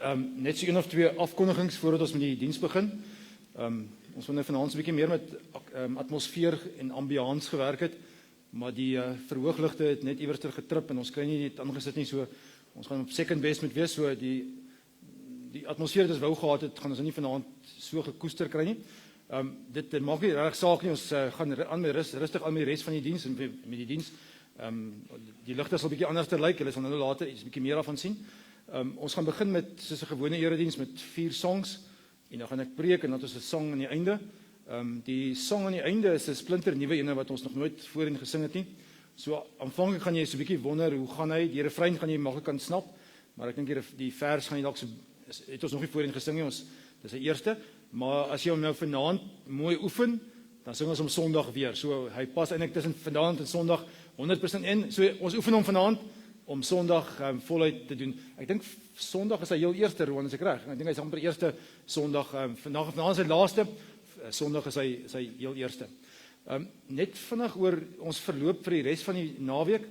Net so een of twee afkondigings voordat ons met die diens begin. Ons wil nou vanaand 'n bietjie meer met atmosfeer en ambiance gewerk het, maar die verhoogligte het net iewers ter getrip en ons kry nie dit aangesit nie, so ons gaan op second best met wees, so die atmosfeer wat ons wou gehad het, gaan ons nie vanaand so gekoester kry nie. Dit maak nie regtig saak nie, ons gaan rustig aan met die res van die diens en met die diens. Die ligte sal 'n bietjie anders lyk, julle sal nou later iets bietjie meer daarvan sien. Ons gaan begin met soos 'n gewone erediens met 4 songs en dan gaan ek preek en dan het ons 'n song aan die einde. Die song aan die einde is 'n splinter nuwe ene wat ons nog nooit voorheen gesing het nie. So aanvanklik gaan jy so 'n bietjie wonder hoe gaan hy, die refrein gaan jy maklik kan snap, maar ek dink die vers gaan jy dalk so het ons nog nie voorheen gesing nie, dis die eerste, maar as jy hom nou vanaand mooi oefen, dan sing ons hom Sondag weer. So hy pas eintlik tussen vanaand en Sondag 100% in. So ons oefen hom vanaand om Sondag voluit te doen. Ek dink Sondag is hy heel eerste, Roan, as ek reg. Ek dink hy is amper eerste Sondag, vanaand is hy laaste, Sondag is hy heel eerste. Net vinnig oor ons verloop vir die res van die naweek.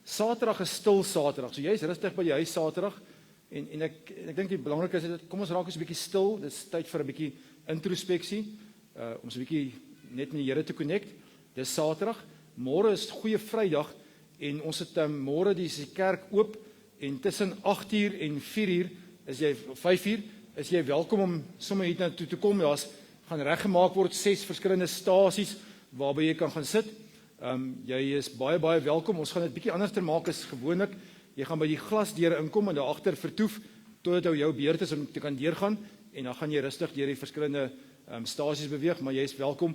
Saterdag is stil Saterdag, so jy is rustig by die huis Saterdag, en ek dink die belangrike is, kom ons raak eens 'n bietjie stil, dis tyd vir 'n bietjie introspeksie, om so 'n bietjie net met die Here te connect. Dis Saterdag, môre is Goeie Vrydag, en ons het môre die kerk oop, en tussen 8:00 en 4:00, 5:00, is jy welkom om sommer hier na toe te kom. Daar's gaan reggemaak word 6 verskillende stasies waarby jy kan gaan sit. Jy is baie welkom. Ons gaan dit bietjie anders maak as gewoonlik. Jy gaan by die glasdeure inkom en daar agter vertoef totdat jou beurt is om te kan deurgaan, en dan gaan jy rustig deur die verskillende stasies beweeg, maar jy is welkom.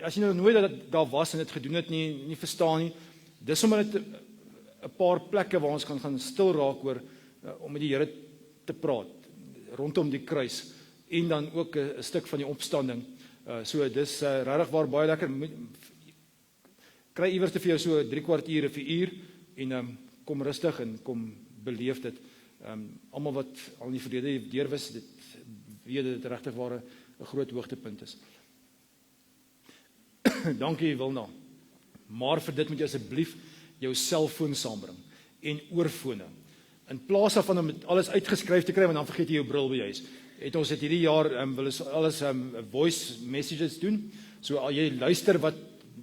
As jy nou nooit daar was en dit gedoen het nie verstaan nie, dis sommer net 'n paar plekke waar ons kan gaan stil raak oor om met die Here te praat rondom die kruis en dan ook 'n stuk van die opstanding. So dis regtig waar baie lekker. Kry iewers te vir jou so 3 kwartier of 'n uur en kom rustig en kom beleef dit. Almal wat al in die verlede deurwis, dit weet dit regtig waar 'n groot hoogtepunt is. Dankie Wilna. Maar vir dit moet jy asseblief jou selfoon saambring en oorfone. In plaas daarvan om alles uitgeskryf te kry, want dan vergeet jy jou bril by huis. Ons het hierdie jaar wil ons alles voice messages doen. So al jy luister wat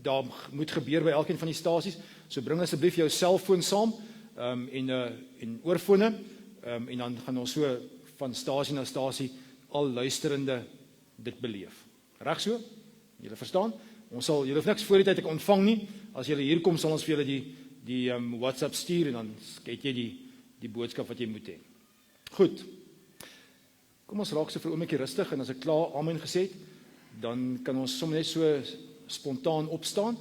daar moet gebeur by elkeen van die stasies, so bring asseblief jou selfoon saam en oorfone, en dan gaan ons so van stasie na stasie al luisterende dit beleef. Reg so? Julle verstaan? Julle hoef niks voor die tyd te ontvang nie. As julle hier kom, sal ons vir julle die WhatsApp stuur en dan kyk jy die boodskap wat jy moet hê. Goed. Kom ons raak so vir 'n oomblik rustig, en as ek klaar amen gesê het, dan kan ons sommer net so spontaan opstaan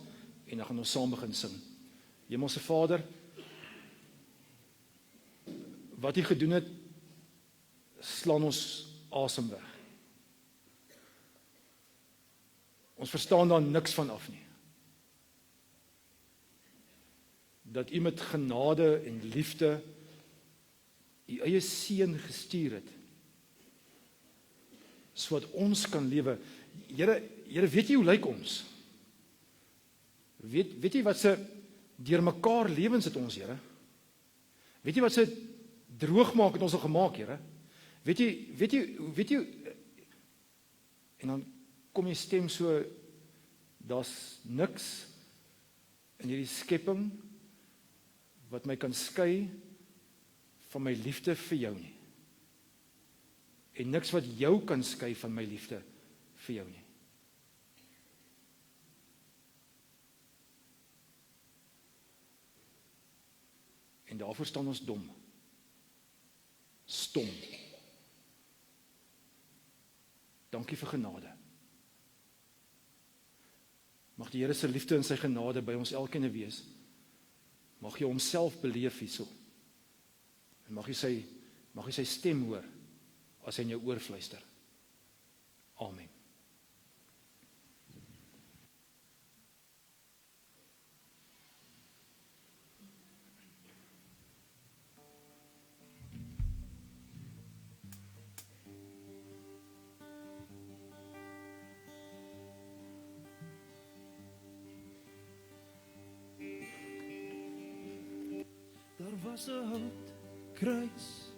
en dan gaan ons saam begin sing. Hemelse Vader, wat U gedoen het, slaan ons asem weg. Ons verstaan daar niks van af nie. Dat U met genade en liefde U eie seun gestuur het, sodat ons kan lewe. Here, weet jy hoe lyk ons? Weet jy wat se deurmekaar lewens het ons, Here? Weet jy wat se droogmaak het ons al gemaak, Here? Weet jy, en dan kom jy stem so, daar's niks in hierdie skepping wat my kan skei van my liefde vir jou nie. En niks wat jou kan skei van my liefde vir jou nie. En daarvoor staan ons dom. Stom. Dankie vir genade. Mag die Here se liefde en sy genade by ons elkeen wees. Mag jy homself beleef hierso. En mag jy sy stem hoor as hy in jou oor fluister. Amen. Daar was 'n houtkruis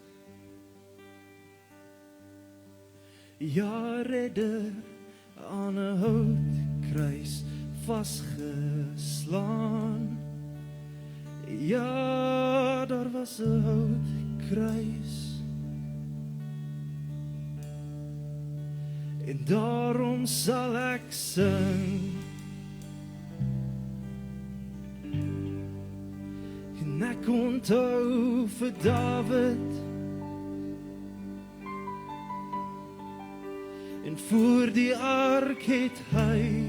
Ja, redder aan 'n houtkruis vasgeslaan. Ja, daar was 'n houtkruis. En daarom sal ek sing. En ek onthou vir Dawid. En voor die ark het hy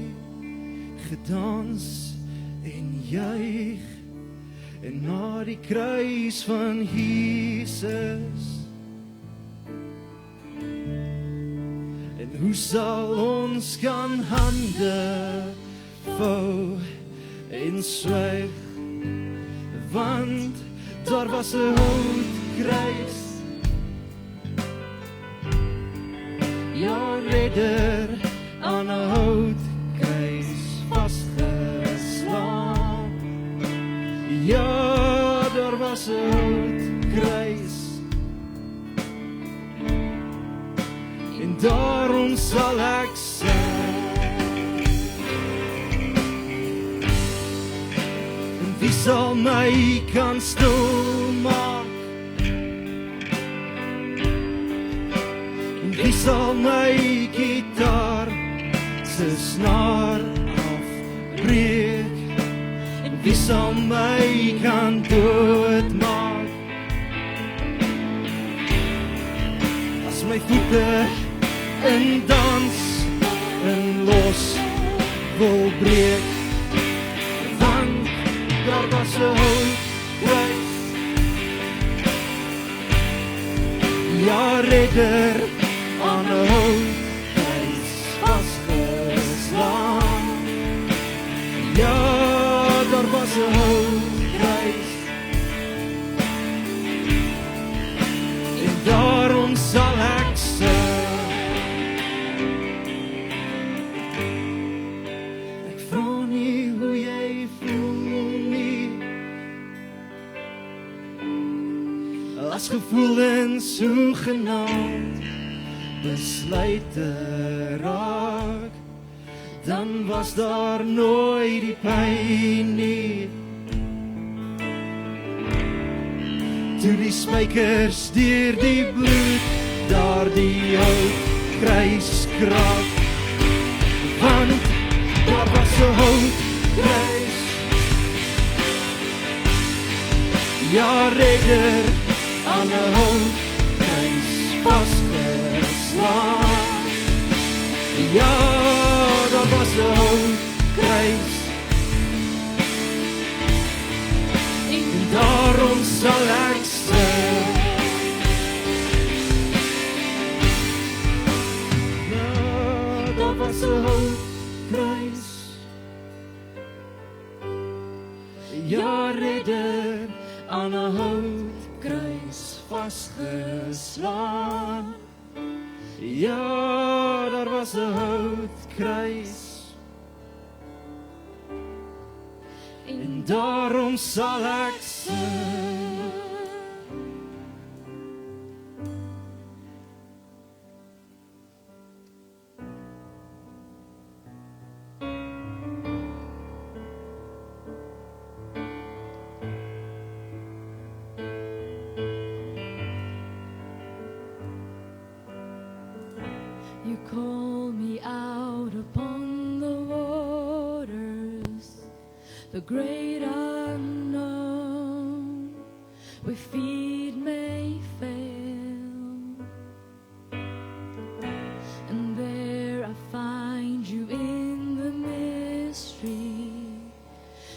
gedans en juig. En na die kruis van Jesus. En hoe sal ons kan hande vou en swyg? Want daar was 'n houtkruis. Ja, redder aan 'n houtkruis vasgeslaan. Ja, daar was 'n houtkruis. En daarom sal ek sing. En wie sal my kan stil maak? En wie sal my gitaar se snaar afbreek? En wie sal my kan doodmaak? As my voete in dans en los wil breek, want daar was 'n houtkruis. Ja, redder aan 'n houtkruis vasgeslaan. Ja, daar was 'n houtkruis. En daarom sal ek sing. As gevoelens hoegenaamd besluit te raak, dan was daar nooit die pyn nie. Toe die spykers deur die bloed daar die houtkruis kraak, want daar was 'n houtkruis. Ja, redder aan 'n houtkruis vasgeslaan. Ja, daar was 'n houtkruis. En daarom sal ek sing. Ja, daar was 'n houtkruis. Ja, redder aan 'n houtkruis vasgeslaan. Ja, daar was 'n houtkruis. En daarom sal ek sing. You call me out upon the waters, the great unknown, where feet may fail. And there I find you in the mystery,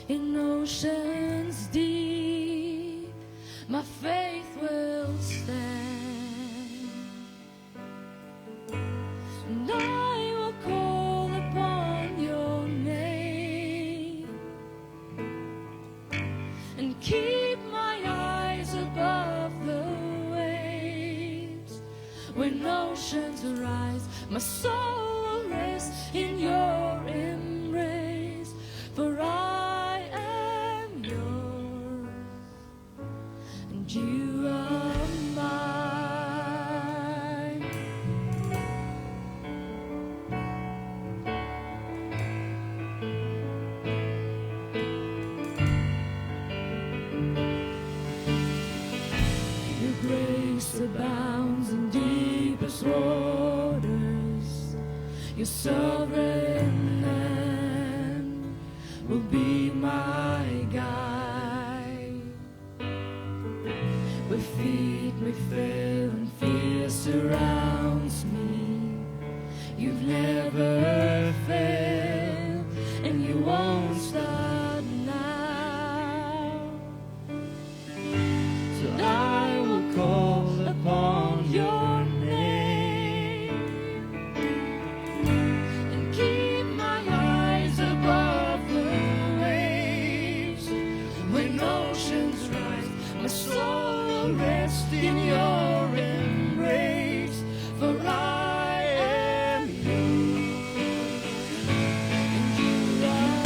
in oceans deep, my faith will stand. And I will call upon your name and keep my eyes above the waves. When oceans rise, my soul will rest in your embrace. For I am yours and you are mine. grace abounds in deepest waters. Your sovereign hand will be my guide. Where feet may fail and fear surrounds me, you've never failed and you won't start now. So I will call upon your name and keep my eyes above the waves. When oceans rise, my soul will rest in your embrace. For I am yours, and you are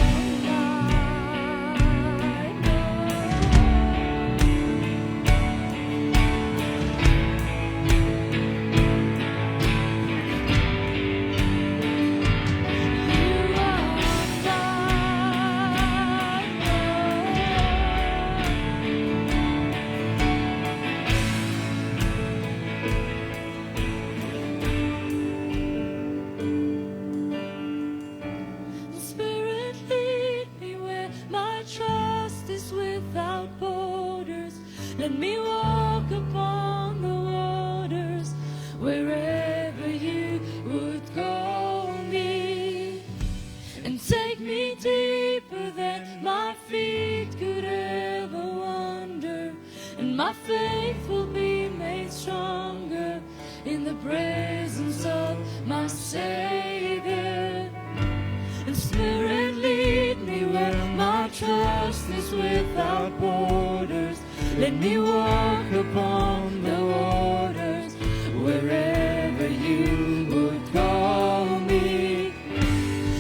Spirit, lead me where my trust is without borders. Let me walk upon the waters wherever you would call me, and take me deeper than my feet could ever wander, and my faith will be made stronger in the presence of my Savior. And Spirit, lead me where my trust is without borders. Let me walk upon the waters wherever you would call me,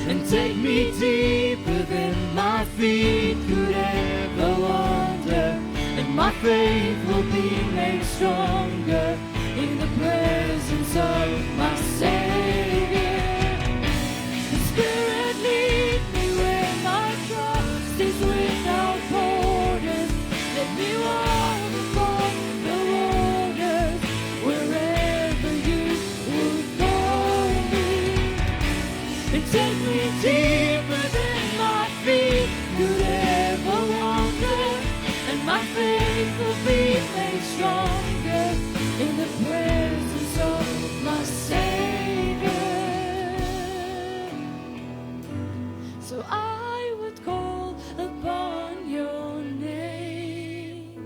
and take me deeper than my feet could ever wander, and my faith will be made stronger in the presence of my Savior. And Spirit, lead me where my trust is without borders. Let me walk upon the waters wherever you would call me, and take me deeper than my feet could ever wander, and my faith will be made stronger in the presence of my Savior. So I would call upon your name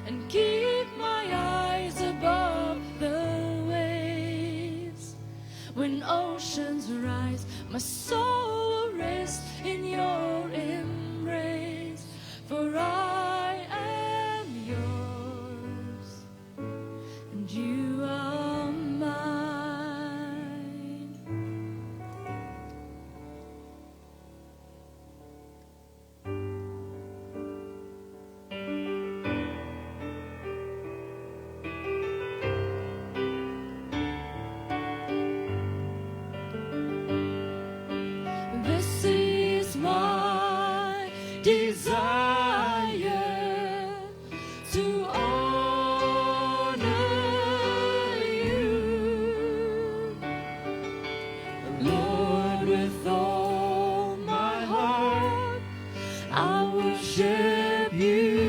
and keep my eyes above the waves. When oceans rise, my soul will rest in your embrace. For I am yours, and you are mine. This is my desire, to honor you, Lord. With all my heart I worship you,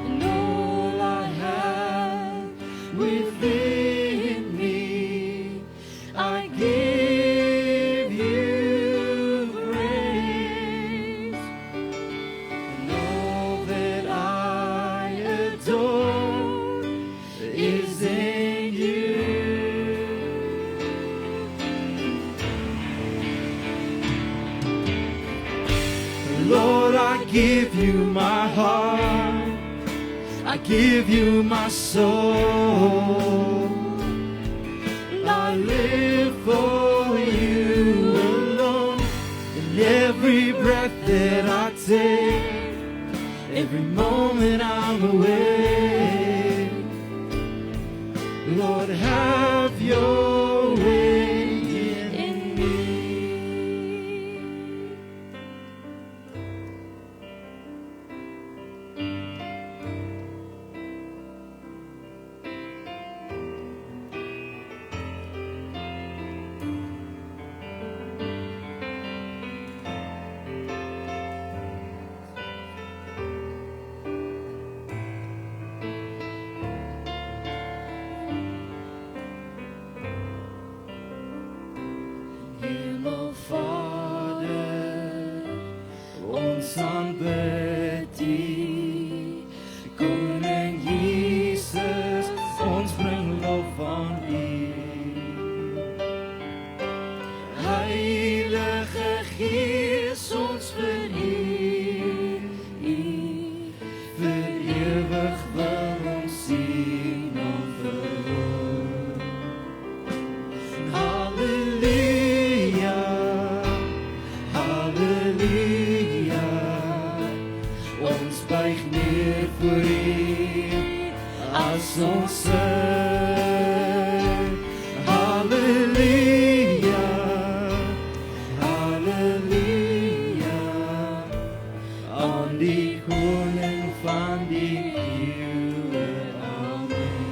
and all I have within me I give you praise, and all that I adore is in you. Lord, I give you my heart, I give you my soul, and I live for you alone. In every breath that I take, every moment I'm awake, Lord, have your way in me. aanbid U. Koning Jesus, ons bring lof aan U. Heilige Gees, ons vereer U. Vir ewig wil ons U naam verhoog. Halleluja, halleluja, ons buig neer voor U as ons sing. Halleluja, halleluja, aan die koning van die eeuwe, amen.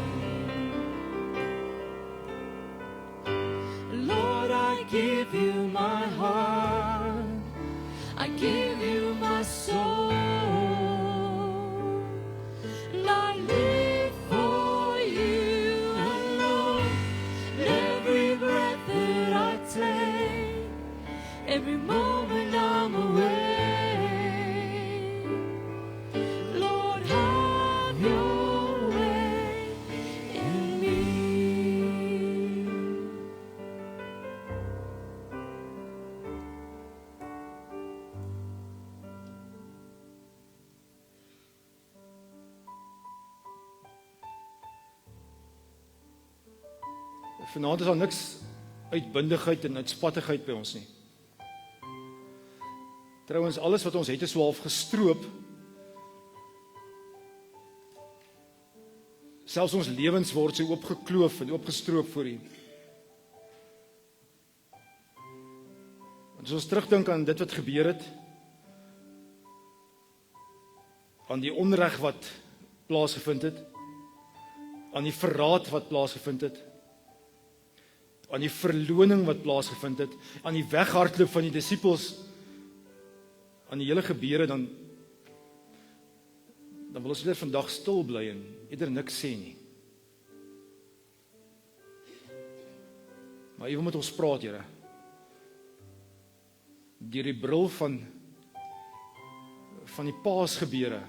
Lord, I give you my heart, I give you my soul, and I live for you alone. Every breath that I take, every moment I'm away. Lord, have your way in me. Vanaand is daar niks uitbundigheid en uitspattigheid by ons nie. Trouwens, alles wat ons het is so half gestroop. Selfs ons lewens word so oopgekloof en oopgestroop voor U. As ons terugdink aan dit wat gebeur het, aan die onreg wat plaasgevind het, aan die verraad wat plaasgevind het, aan die verloning wat plaasgevind het, aan die weghardloop van die disippels, aan die hele gebeure, dan wil ons net vandag stil bly en eerder niks sê nie. Maar U wil met ons praat, Here. Deur die bril van die Paasgebeure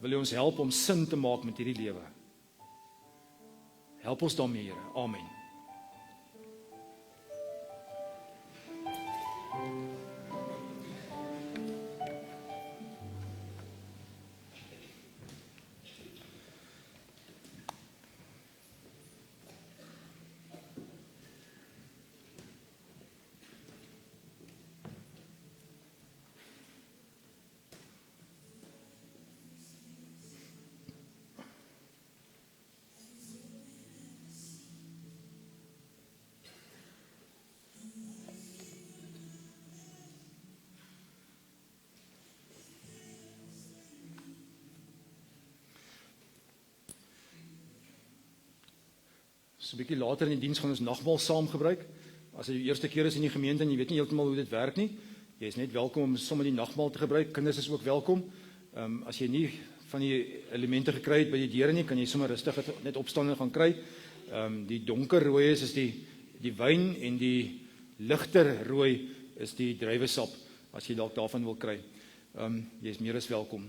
wil U ons help om sin te maak met hierdie lewe. Help ons daarmee, Here. Amen. So 'n bietjie later in die diens gaan ons nagmaal saam gebruik. As dit jou eerste keer is in die gemeente en jy weet nie heeltemal hoe dit werk nie, jy is net welkom om sommer die nagmaal te gebruik. Kinders is ook welkom. As jy nie van die elemente gekry het by die deure nie, kan jy sommer rustig net opstaan en gaan kry. Die donkerrooi is die wyn en die ligter rooi is die druiwesap, as jy dalk daarvan wil kry. Jy is meer as welkom.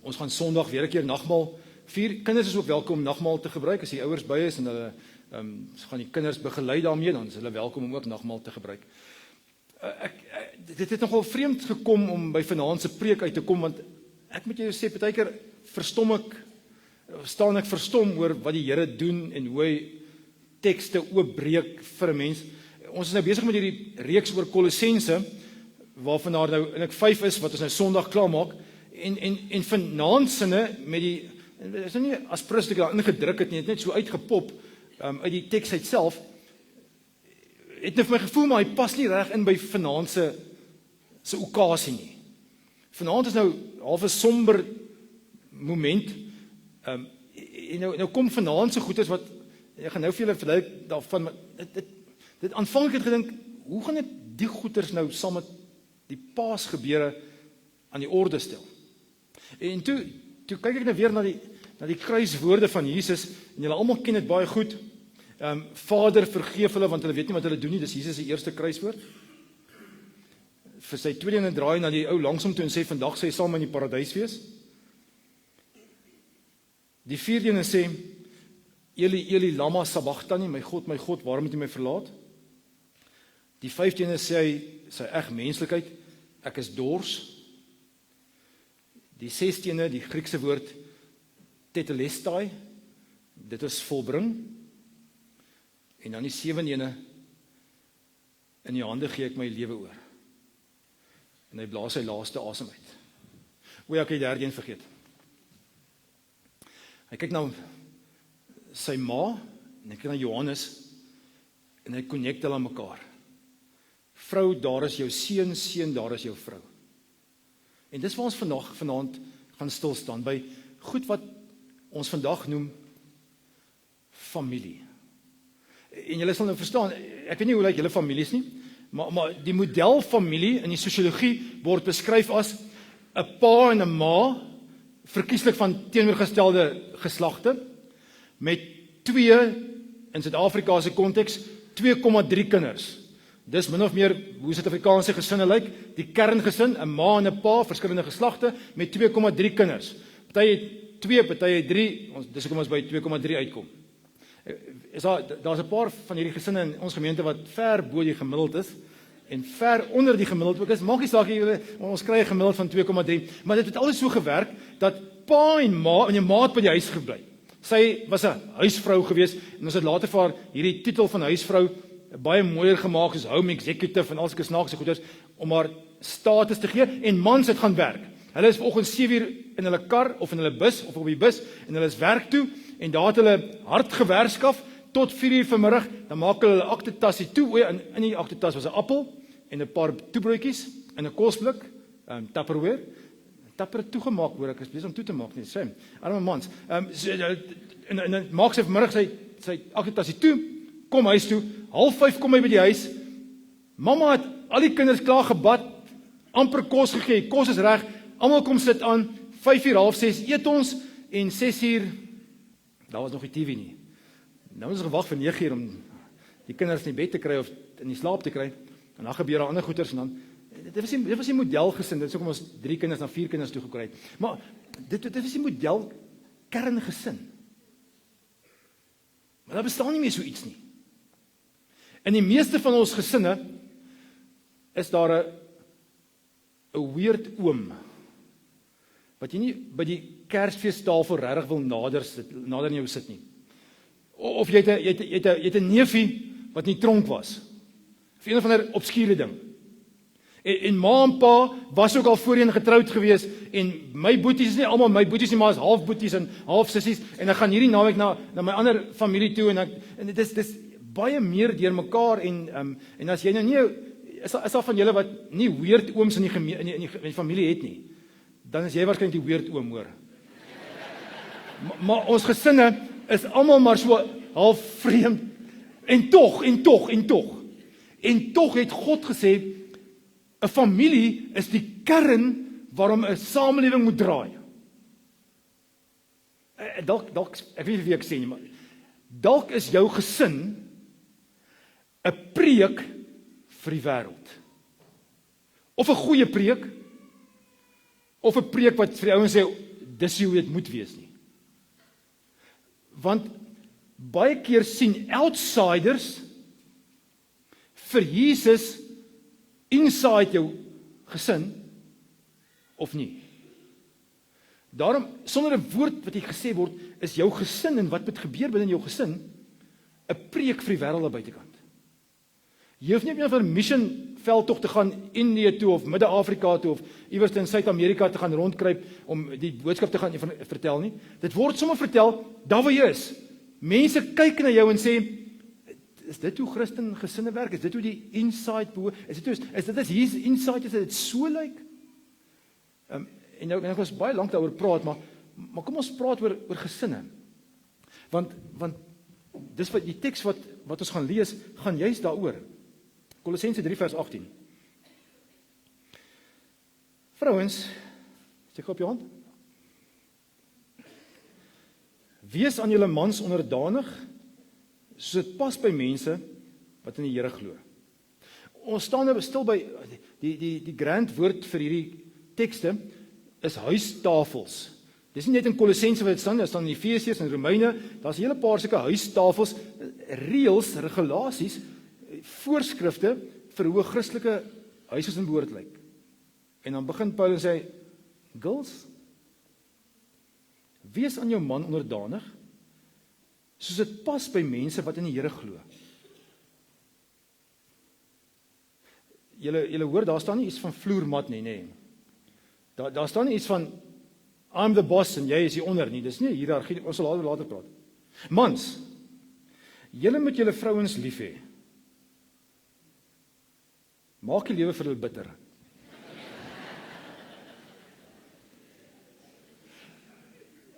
Ons gaan Sondag weer 'n keer nagmaal vier. Kinders is ook welkom om nagmaal te gebruik. As die ouers by is en hulle gaan die kinders begelei daarmee, dan is hulle welkom om ook nagmaal te gebruik. Dit het nogal vreemd gekom om by vanaand se preek uit te kom, want ek moet jou sê, partykeer staan ek verstom oor wat die Here doen en hoe hy tekste oopbreek vir 'n mens. Ons is nou besig met hierdie reeks oor Kolossense, waarvan daar nou eintlik 5 is wat ons nou Sondag klaar maak. En vanaand sinne met die, is nou nie as Prins daar ingedruk het nie, het net so uitgepop uit die teks uitself, het net vir my gevoel, maar hy pas nie reg in by vanaand se okasie nie. Vanaand is nou half 'n somber moment, en nou kom vanaand se goeders wat, ek gaan nou vir julle verduidelik daarvan, maar dit aanvanklik het gedink, hoe gaan ek die goeders nou saam met die Paasgebeure aan die orde stel? En toe kyk ek nou weer na die kruiswoorde van Jesus, en julle almal ken dit baie goed. Vader, vergeef hulle, want hulle weet nie wat hulle doen nie. Dis Jesus se eerste kruiswoord. vir sy tweede ene draai na die ou langsom toe en sê, vandag sê hy saam in die paradys wees. Die vierde ene sê, Eli, Eli, lama sabachthani, my God, waarom het jy my verlaat? Die vyfde ene sê hy, sy menslikheid, ek is dors. Die sesde ene, die Griekse woord, tetelestai, dit is volbring. En dan die sewende ene, in die hande gee ek my lewe oor. En hy blaas sy laaste asem uit. O ja, ek het die derde een vergeet. Hy kyk na sy ma, en hy kyk na Johannes, en hy connect hulle aan mekaar. Vrou, daar is jou seun, seun, daar is jou vrou. En dis waar ons vanaand gaan stilstaan, by goed wat ons vandag noem familie. En julle sal nou verstaan, ek weet nie hoe lyk julle families nie, maar die modelfamilie in die sosiologie word beskryf as 'n pa en 'n ma, verkieslik van teenoorgestelde geslagte, met 2, in Suid-Afrika se konteks, 2,3 kinders. Dis min of meer hoe Suid-Afrikaanse gesinne lyk, die kerngesin, 'n ma en 'n pa, verskillende geslagte, met 2,3 kinders. Party het 2, party het 3, dis hoekom ons by 2,3 uitkom. Daar's 'n paar van hierdie gesinne in ons gemeente wat ver bo die gemiddeld is, en ver onder die gemiddeld ook is. Maak nie saak, ons kry 'n gemiddeld van 2,3, maar dit het altyd so gewerk, dat pa en ma het by die huis gebly. Sy was 'n huisvrou gewees, en ons het later vir haar hierdie titel van huisvrou baie mooier gemaak, soos home executive en al sulke snaakse goeders, om haar status te gee, en mans het gaan werk. Hulle is vanoggend 7 uur in hulle kar, of in hulle bus, of op die bus, en hulle is werk toe, en daar het hulle hard gewerkskaf, tot 4 uur vanmiddag, dan maak hulle aktetassie toe, in die aktetas was 'n appel, en 'n paar toebroodjies, en 'n kosblik, Tupperware, Tupper toegemaak, hoor ek is besig om toe te maak, nie, sê, arme mans, en dan maak sy vanmiddag sy aktetassie toe, kom huis toe, 4:30 kom hy by die huis, mamma het al die kinders klaar gebad, amper kos gegee, kos is reg, almal kom sit aan, 5 uur, 5:30 eet ons, en 6 uur, daar was nog die TV nie. Nou is ons gewag vir 9 uur om die kinders in die bed te kry, of in die slaap te kry, en dan gebeur daar ander goeters, en dan, dit was die modelgesin, dit is ook om ons 3 kinders na 4 kinders toegekry het, maar dit was die model kerngesin. Maar daar bestaan nie meer so iets nie. In die meeste van ons gesinne is daar 'n weird oom, wat jy nie by die Kersfeestafel regtig wil nader in jou sit nie. Of jy het 'n neefie wat in die tronk was. Of een of ander obskure ding. En ma en pa was ook al voorheen getroud gewees, en my boeties is nie almal my boeties nie, maar is half boeties en half sissies, en ek gaan hierdie naweek na my ander familie toe, en dit is baie meer deur mekaar, en as jy nou nie, is daar van julle wat nie weird ooms in die familie het nie, dan is jy waarskynlik die weird oom, hoor. Maar ons gesinne is almal maar so half vreemd, en tog het God gesê, 'n familie is die kern waarom 'n samelewing moet draai. Dalk, ek weet nie wie ek sê nie, maar dalk is jou gesin 'n preek vir die wêreld. Of 'n goeie preek, of 'n preek wat vir die ouens sê, dis hoe dit moet wees nie. Want baie keer sien outsiders vir Jesus inside jou gesin, of nie. Daarom, sonder 'n woord wat hier gesê word, is jou gesin en wat moet gebeur binne jou gesin, 'n preek vir die wêreld aan buitekant. Jy hoef nie op 'n mission veldtog te gaan Indië toe, of Midde-Afrika toe, of iewers in Suid-Amerika te gaan rondkruip, om die boodskap te gaan vertel nie. Dit word sommer vertel, daar waar jy is. Mense kyk na jou en sê, is dit hoe Christen gesinne werk? Is dit hoe die inside behoort? Is dit as hier's inside, is dit so lyk? En ek was baie lank daaroor praat, maar kom ons praat oor gesinne. Want dis wat die teks wat ons gaan lees, gaan juist daaroor. Kolossense 3 vers 18. Vrouens, steek op jou hand. Wees aan julle mans onderdanig, soos dit pas by mense wat in die Here glo. Ons staan nou stil by Die grand woord vir hierdie tekste is huistafels. Dis nie net in Kolossense wat dit staan, dit staan in Efesiërs en Romeine, daar's 'n hele paar sulke huistafels, reëls, regulasies, voorskrifte vir hoe 'n Christelike huisgesin behoort lyk. En dan begin Paulus sê, girls, wees aan jou man onderdanig, soos dit pas by mense wat in die Here glo. Julle hoor, daar staan nie iets van vloermat nie. Daar staan nie iets van I'm the boss en jy is hier onder nie. Dis nie 'n hiërargie, ons sal later praat. Mans, julle moet julle vrouens lief hê. Maak die lewe vir hulle bitter.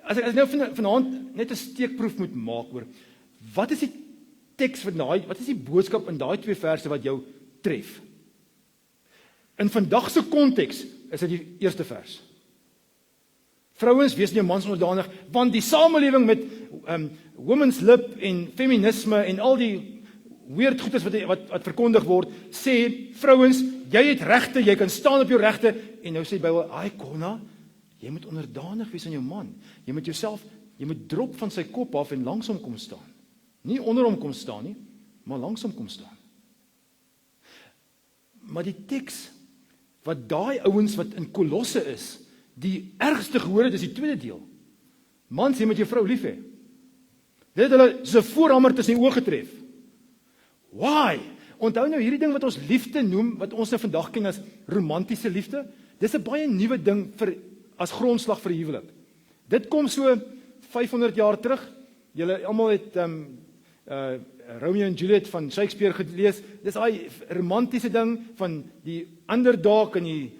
As ek nou vanaand net 'n steekproef moet maak oor wat is die teks wat is die boodskap in daai 2 verse wat jou tref? In vandag se konteks is dit die eerste vers. Vrouens, wees jou mans onderdanig, want die samelewing met women's lib en feminisme en al die weird goedes wat verkondig word, sê vrouens, jy het regte, jy kan staan op jou regte, en nou sê die Bybel, ai Konna, jy moet onderdanig wees aan jou man. Jy moet drop van sy kop af en langs hom kom staan. Nie onder hom kom staan nie, maar langs hom kom staan. Maar die teks wat daai ouens wat in Kolosse is, die ergste gehoor het, is die tweede deel. Mans, jy moet jou vrou lief hê. Dit het hulle so 'n voorhamer tussen die oë getref. Why? Onthou nou hierdie ding wat ons liefde noem, wat ons nou vandag ken as romantiese liefde, dis 'n baie nuwe ding as grondslag vir 'n huwelik. Dit kom so 500 jaar terug. Julle almal het Romeo en Juliet van Shakespeare gelees. Dis daai romantiese ding van die underdog en die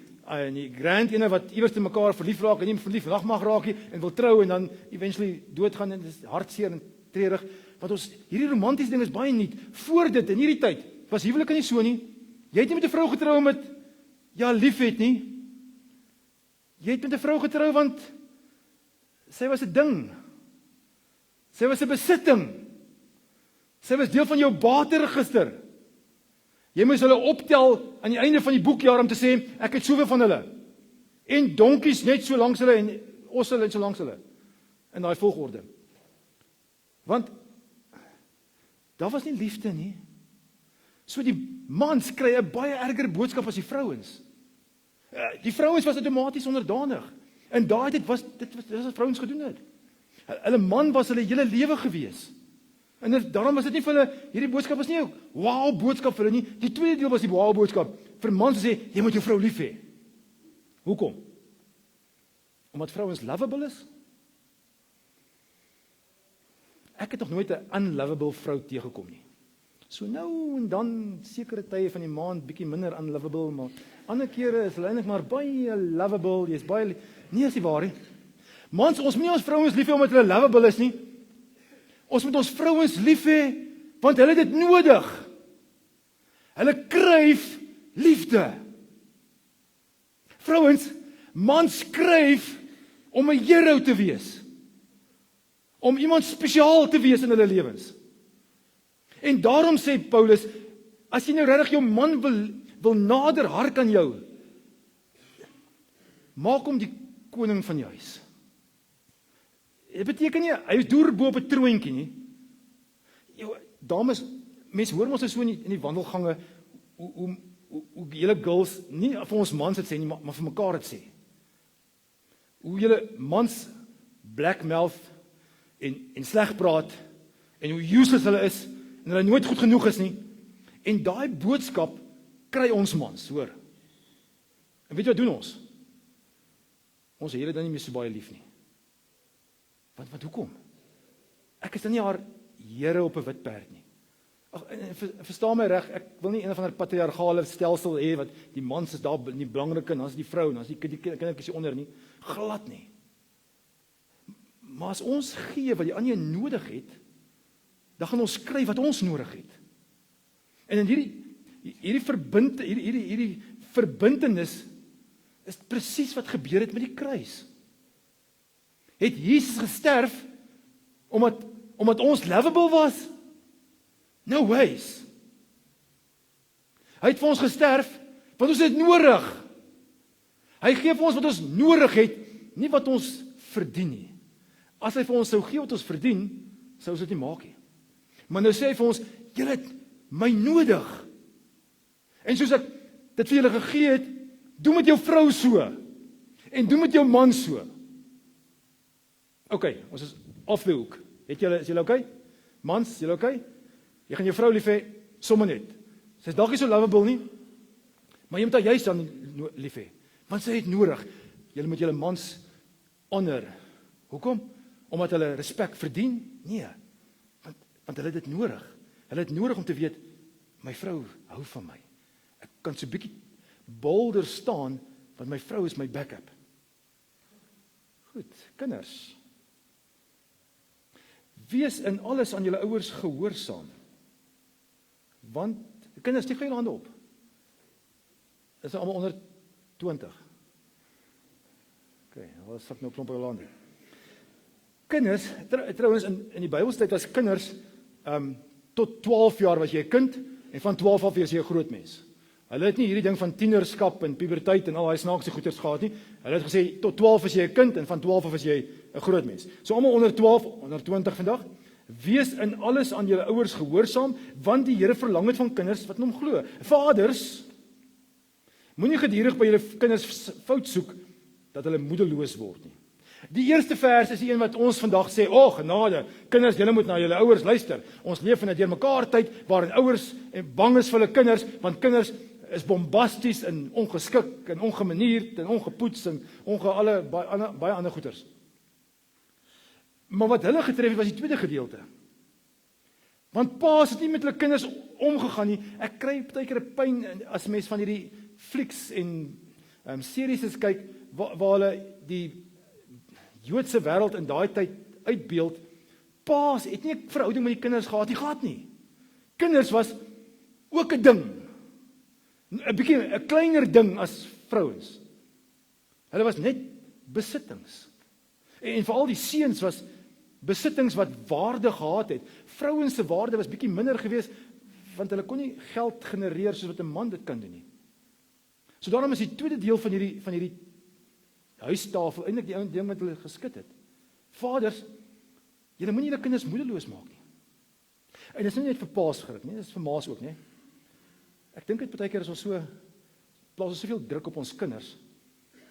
grand ene wat iewers te mekaar verlief raak en nie verlief mag raak nie en wil trou en dan eventually doodgaan en dis hartseer en treurig. Want hierdie romantiese ding is baie nuut. Voor dit in hierdie tyd was huwelike nie so nie. Jy het nie met 'n vrou getrou met liefhet nie. Jy het met 'n vrou getrou want sy was 'n ding. Sy was 'n besitting. Sy was deel van jou bateregister. Jy moes hulle optel aan die einde van die boekjaar om te sê, ek het soveel van hulle. En donkies net so langs hulle en osse net so langs hulle. In daai volgorde. Want daar was nie liefde nie. So die mans kry 'n baie erger boodskap as die vrouens. Die vrouens was outomaties onderdanig. En daai tyd was dit wat vrouens gedoen het. Hulle man was hulle hele lewe gewees. En daarom was dit nie vir hulle, hierdie boodskap was nie 'n wow boodskap vir hulle nie. Die tweede deel was die wow boodskap vir mans sê, jy moet jou vrou lief hê. Hoekom? Omdat vrouens lovable is? Ek het nog nooit 'n unlovable vrou teëgekom nie. So nou en dan sekere tye van die maand bietjie minder unlovable, maar ander kere is hulle eintlik maar baie lovable. Jy's baie nie as die waar nie. Mans, ons moet nie ons vrouens lief hê omdat hulle lovable is nie. Ons moet ons vrouens lief hê want hulle het dit nodig. Hulle kryf liefde. Vrouens, mans skryf om 'n hero te wees. Om iemand spesiaal te wees in hulle lewens. En daarom sê Paulus, as jy nou regtig jou man wil nader hark aan jou, maak hom die koning van jou huis. Dit beteken nie, hy is deur bo op 'n troontjie nie. Dames, mense hoor mos so in die wandelgange, hoe julle girls, nie vir ons mans het sê nie, maar vir mekaar het sê. Hoe julle mans blackmouth en sleg praat, en hoe useless hulle is, en hulle nooit goed genoeg is nie. En daai boodskap kry ons mans, hoor. En weet jy wat doen ons? Ons het dan nie meer so baie lief nie. Want hoekom? Ek is dan nie haar Here op 'n wit perd nie. Verstaan my reg, ek wil nie een van 'n patriargale stelsel hê wat die mans is daar nie belangrik en dan is die vrou en dan is die kindertjies onder nie. Glad nie. Maar as ons gee wat die ander nodig het, dan gaan ons kry wat ons nodig het. En in hierdie verbintenis is presies wat gebeur het met die kruis. Het Jesus gesterf omdat ons lovable was? No ways. Hy het vir ons gesterf Want ons het nodig. Hy gee vir ons wat ons nodig het, nie wat ons verdien nie. As hy vir ons sou gee wat ons verdien, sou ons dit nie maak nie. Maar nou sê hy vir ons, julle het my nodig. En soos ek dit vir julle gegee het, doen met jou vrou so. En doen met jou man so. OK, ons is off the hook. Is julle OK? Mans, julle OK? Jy gaan jou vrou lief hê, sommer net. Sy is dalk nie so lovable nie, maar jy moet haar juist dan lief hê. Want sy het nodig. Julle moet julle mans honor. Hoekom? Omdat hulle respek verdien? Nee. Want hulle het dit nodig. Hulle het nodig om te weet, my vrou hou van my. Ek kan so 'n bietjie bolder staan, want my vrou is my backup. Goed, kinders. Wees in alles aan julle ouers gehoorsaam. Want, kinders, steek julle hande op. Is almal onder 20? OK, wat sak nou klomp julle hande. Kinders, trouwens in die Bybeltyd was kinders tot 12 jaar was jy 'n kind en van 12 af was jy 'n groot mens. Hulle het nie hierdie ding van tienerskap en puberteit en al daai snaakse goeters gehad nie. Hulle het gesê tot 12 is jy 'n kind en van 12 af is jy 'n groot mens. So almal onder 12, onder 20 vandag. Wees in alles aan julle ouers gehoorsaam, want die Here verlang dit van kinders wat in hom glo. Vaders, moenie gedurig by julle kinders fout soek dat hulle moedeloos word nie. Die eerste vers is die een wat ons vandag sê, genade, kinders, julle moet na julle ouers luister. Ons leef in 'n deurmekaar tyd waarin ouers bang is vir hulle kinders, want kinders is bombasties en ongeskik en ongemanierd en ongepoets en baie ander goeters. Maar wat hulle getref het was die tweede gedeelte. Want pa's het nie met hulle kinders omgegaan nie. Ek kry baie keer 'n pyn as mens van hierdie flieks en series kyk waar hulle die Joodse wêreld in daai tyd uitbeeld. Pa's het nie 'n verhouding met die kinders gehad nie. Kinders was ook 'n ding. 'n kleiner ding as vrouens. Hulle was net besittings. En veral die seuns was besittings wat waarde gehad het. Vrouens se waarde was bietjie minder geweest want hulle kon nie geld genereer soos wat 'n man dit kan doen nie. So daarom is die tweede deel van hierdie huistafel eintlik die ou ding wat hulle geskit het. Vaders, julle moenie julle kinders moedeloos maak nie. En dit is nie net vir pa's gerig nie, dit is vir ma's ook, nie. Ek dink dit baie keer is ons plaas ons soveel druk op ons kinders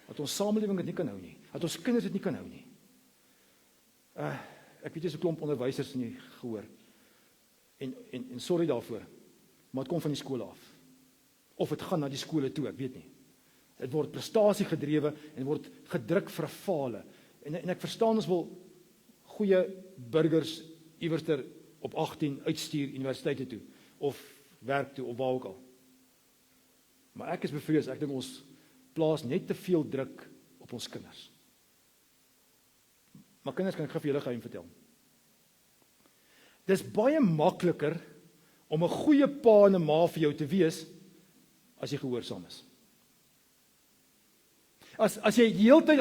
dat ons samelewing dit nie kan hou nie. Dat ons kinders dit nie kan hou nie. Ek weet jy is 'n klomp onderwysers in die gehoor. En sorry daarvoor. Maar dit kom van die skole af. Of dit gaan na die skole toe, ek weet nie. Dit word prestasie gedrewe en word gedruk vir 'n fale. En ek verstaan ons wil goeie burgers iewerster op 18 uitstuur universiteite toe of werk toe of waar ook al. Maar ek is bevrees, ek dink ons plaas net te veel druk op ons kinders. Maar kinders, kan ek gou vir julle geheim vertel. Dis baie makliker om 'n goeie pa en 'n ma vir jou te wees as jy gehoorsaam is. As jy die hele tyd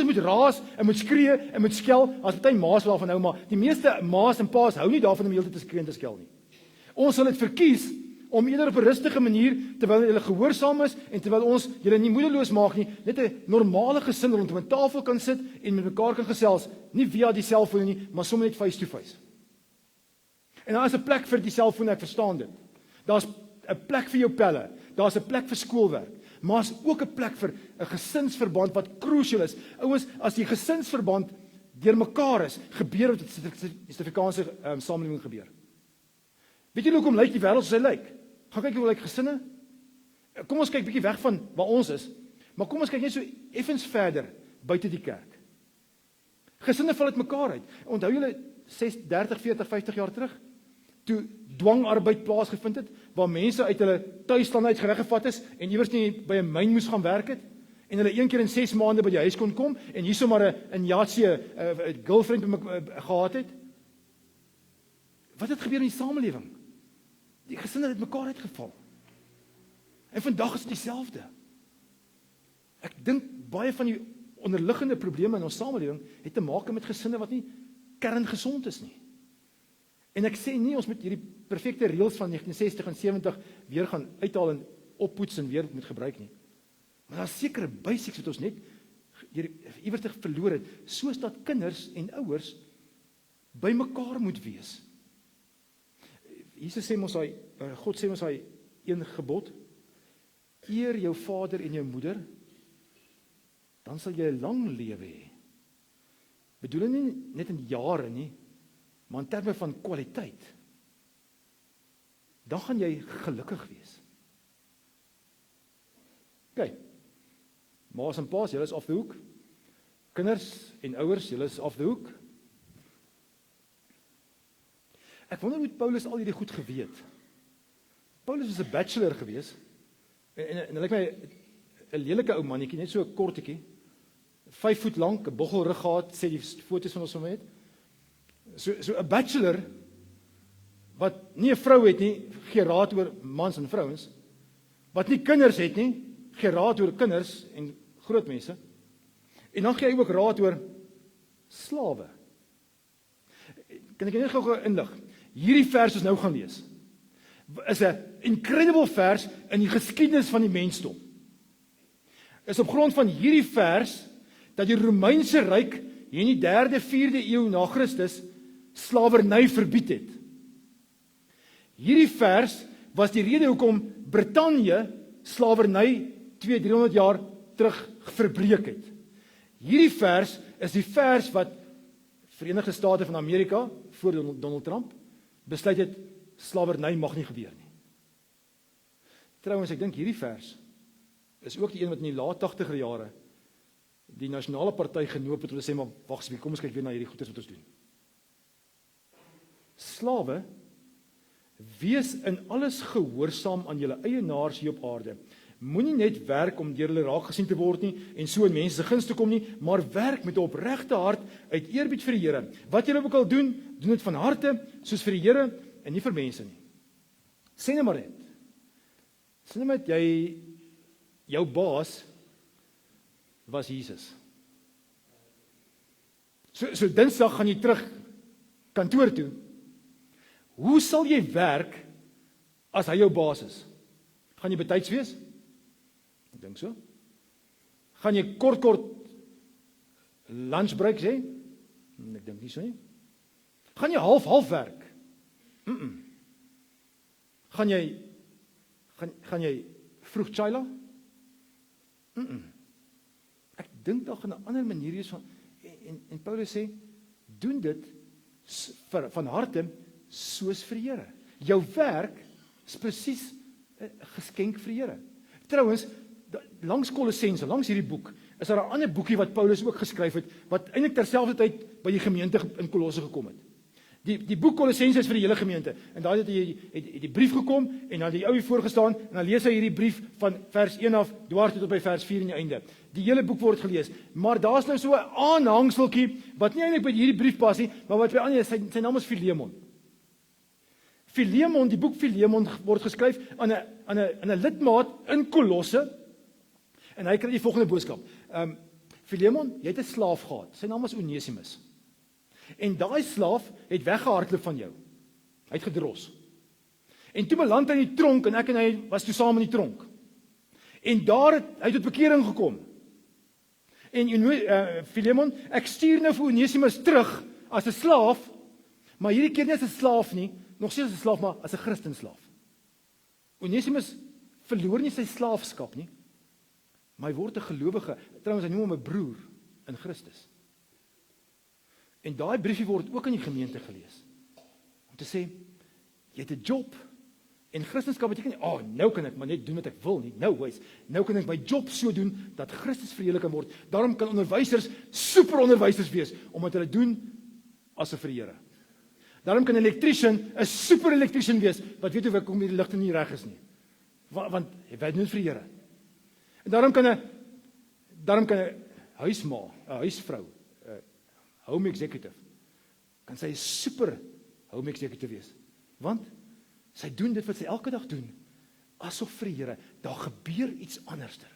moet raas en moet skree en moet skel, as party ma's daarvan hou, maar die meeste ma's en pa's hou nie daarvan om die hele tyd te skree en te skel nie. Ons sal dit verkies om eerder op 'n rustige manier, terwyl julle gehoorsaam is en terwyl ons julle nie moedeloos maak nie, net 'n normale gesin rondom 'n tafel kan sit en met mekaar kan gesels, nie via die selfoon nie, maar sommer net face to face. En daar is 'n plek vir die selfoon, ek verstaan dit. Daar's 'n plek vir jou pelle, daar's 'n plek vir skoolwerk, maar is ook 'n plek vir 'n gesinsverband wat crucial is. Ouens, as die gesinsverband deur mekaar is, gebeur wat die Suid-Afrikaanse samelewing gebeur. Weet julle hoekom lyk die wêreld soos hy lyk? Gaan kyk hoe lyk gesinne? Kom ons kyk bietjie weg van waar ons is, maar kom ons kyk net so effens verder buite die kerk. Gesinne val uit mekaar uit. Onthou julle 30, 40, 50 jaar terug toe dwangarbeid plaasgevind het, waar mense uit hulle tuisland uit gereggevat is en iewers nie by 'n myn moes gaan werk het en hulle een keer in 6 maande by die huis kon kom en hierso maar 'n Yatsie 'n girlfriend gehad het. Wat het gebeur in die samelewing? Die gesinne het mekaar uitgeval. En vandag is dit dieselfde. Ek dink baie van die onderliggende probleme in ons samelewing het te maak met gesinne wat nie kerngesond is nie. En ek sê nie ons moet hierdie perfekte reëls van 1960 en 70 weer gaan uithaal en oppoets en weer moet gebruik nie. Maar daar is sekere basics wat ons net iewers verloor het, soos dat kinders en ouers by mekaar moet wees. Jesus sê ons God sê ons hy een gebod, eer jou vader en jou moeder, dan sal jy 'n lang lewe hê. Bedoel nie net in jare nie, maar in terme van kwaliteit. Dan gaan jy gelukkig wees. OK. Ma's en pa's, julle is af die hoek. Kinders en ouers, julle is af die hoek. Ek wonder hoe Paulus al hierdie goed geweet. Paulus was 'n bachelor gewees. En hy lyk my 'n lelike ou mannetjie, net so 'n kortetjie. 5 voet lank, 'n boggelrug gehad, sê die foto's van ons van het. So 'n bachelor wat nie 'n vrou het nie, gee raad oor mans en vrouens. Wat nie kinders het nie, gee raad oor kinders en groot mense. En dan gee hy ook raad oor slawe. Kan ek net gou inlig? Hierdie vers ons nou gaan lees, is 'n incredible vers in die geskiedenis van die mensdom. Is op grond van hierdie vers dat die Romeinse ryk hier in die 3de, 4de eeu na Christus slawerny verbied het. Hierdie vers was die rede hoekom Brittanje slawerny 200-300 jaar terug verbreek het. Hierdie vers is die vers wat Verenigde State van Amerika voor Donald Trump besluit het slawerny mag nie gebeur nie. Trouwens, ek dink hierdie vers is ook die een wat in die laat 80er jare die nasionale party genoop het om te sê, maar wag asseblief, kom ons kyk weer na hierdie goeders wat ons doen. Slawe, wees in alles gehoorsaam aan julle eienaars hier op aarde. Moenie net werk om deur hulle raak gesien te word nie en so in mense se guns te kom nie, maar werk met 'n opregte hart uit eerbied vir die Here. Wat julle ook al doen, doen dit van harte soos vir die Here en nie vir mense nie. Sê net maar net. Sê net met jou baas was Jesus. So Dinsdag gaan jy terug kantoor toe. Hoe sal jy werk as hy jou baas is? Gaan jy betyds wees? Ek dink so. Gaan jy kort lunch breaks hê? Ek dink nie so nie. Gaan jy half werk? Gaan jy vroeg chila? Ek dink daar gaan 'n ander manier wees van en Paulus sê doen dit van harte soos vir die Here. Jou werk is presies 'n geskenk vir die Here. Trouwens, langs Kolossense, langs hierdie boek, is daar 'n ander boekie wat Paulus ook geskryf het, wat eintlik terselfdertyd by die gemeente in Kolosse gekom het. Die boek Kolossense is vir die hele gemeente. En daar het die brief gekom en dan die ou hier voorgestaan en dan lees hy hierdie brief van vers 1 af dwars tot by vers 4 aan die einde. Die hele boek word gelees. Maar daar's nou so 'n aanhangseltjie wat nie eintlik by hierdie brief pas nie, maar wat by ander sy naam is Filemon. Filemon, die boek Filemon word geskryf aan 'n lidmaat in Kolosse en hy kry die volgende boodskap. Filemon, jy het 'n slaaf gehad. Sy naam was Onesimus. En daai slaaf het weggehardloop van jou. Hy het gedros. En toe beland hy in die tronk en ek en hy was toe saam in die tronk. En daar hy tot bekering gekom. En Filemon, ek stuur nou vir Onesimus terug as 'n slaaf, maar hierdie keer nie as 'n slaaf nie, nog steeds as 'n slaaf, maar as 'n Christenslaaf. Onesimus verloor nie sy slaafskap nie, maar hy word 'n gelowige. Trouwens, hy noem hom 'n broer in Christus. En daai briefie word ook in die gemeente gelees. Om te sê, jy het 'n job. En Christendom beteken nie, nou kan ek maar net doen wat ek wil nie. Nou kan ek my job so doen dat Christus verheerlik kan word. Daarom kan onderwysers superonderwysers wees omdat hulle doen as 'n vir die Here. Daarom kan 'n elektriesien 'n super elektriesien wees wat weet hoe kom die ligte nie reg is nie. Want hy doen vir die Here. En daarom kan 'n huisma, 'n huisvrou, 'n home executive, kan sy 'n super home executive wees. Want sy doen dit wat sy elke dag doen, asof vir die Here, daar gebeur iets anderster.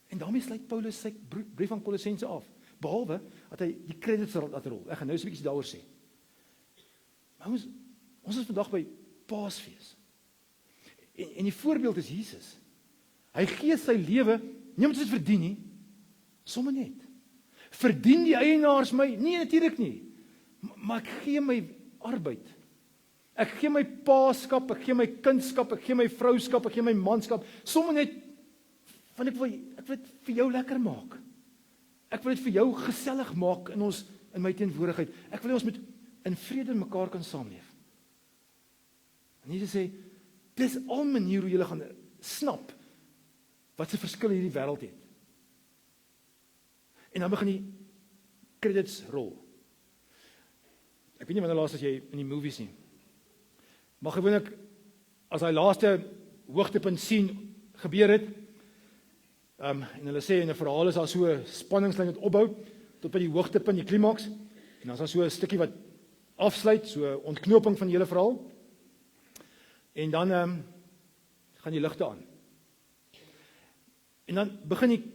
En daarmee sluit Paulus sy brief aan Kolossense af, behalwe dat hy die credits laat rol. Ek gaan nou so 'n bietjie daaroor sê. Maar ons is vandag by Paasfees. En die voorbeeld is Jesus. Hy gee sy lewe, nie omdat hy dit verdien nie, sommer net. Verdien die eienaars my? Nee, natuurlik nie. Maar ek gee my arbeid. Ek gee my paaskap, ek gee my kindskap, ek gee my vrouskap, ek gee my manskap, sommer net, want ek wil dit vir jou lekker maak. Ek wil dit vir jou gesellig maak in my teenwoordigheid. Ek wil hê ons moet in vrede met mekaar kan saamleef. En Jesus sê, dis al manier hoe julle gaan snap wat se verskil hierdie wêreld het. En dan begin die credits rol. Ek weet nie wanneer laas as jy in die movies nie. Maar gewoonlik, as hy laaste hoogtepunt sien gebeur het, en hulle sê in 'n verhaal is daar so 'n spanningslyn wat opbou tot by die hoogtepunt, die klimaks, en dan is daar so 'n stukkie wat afsluit, so 'n ontknoping van die hele verhaal. En dan gaan die ligte aan. En dan begin die